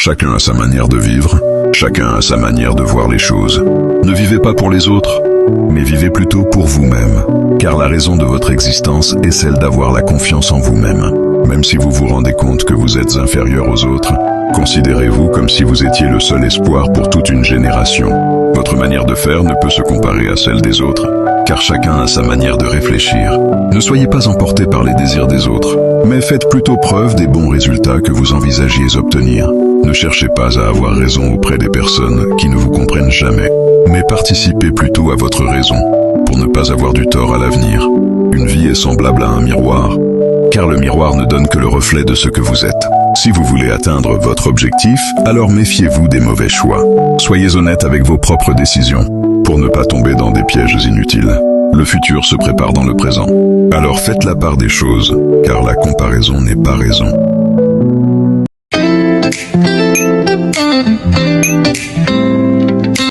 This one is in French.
Chacun a sa manière de vivre, chacun a sa manière de voir les choses. Ne vivez pas pour les autres, mais vivez plutôt pour vous-même, car la raison de votre existence est celle d'avoir la confiance en vous-même. Même si vous vous rendez compte que vous êtes inférieur aux autres, considérez-vous comme si vous étiez le seul espoir pour toute une génération. Votre manière de faire ne peut se comparer à celle des autres, car chacun a sa manière de réfléchir. Ne soyez pas emportés par les désirs des autres, mais faites plutôt preuve des bons résultats que vous envisagiez obtenir. Ne cherchez pas à avoir raison auprès des personnes qui ne vous comprennent jamais, mais participez plutôt à votre raison, pour ne pas avoir du tort à l'avenir. Une vie est semblable à un miroir, car le miroir ne donne que le reflet de ce que vous êtes. Si vous voulez atteindre votre objectif, alors méfiez-vous des mauvais choix. Soyez honnête avec vos propres décisions, pour ne pas tomber dans des pièges inutiles. Le futur se prépare dans le présent. Alors faites la part des choses, car la comparaison n'est pas raison.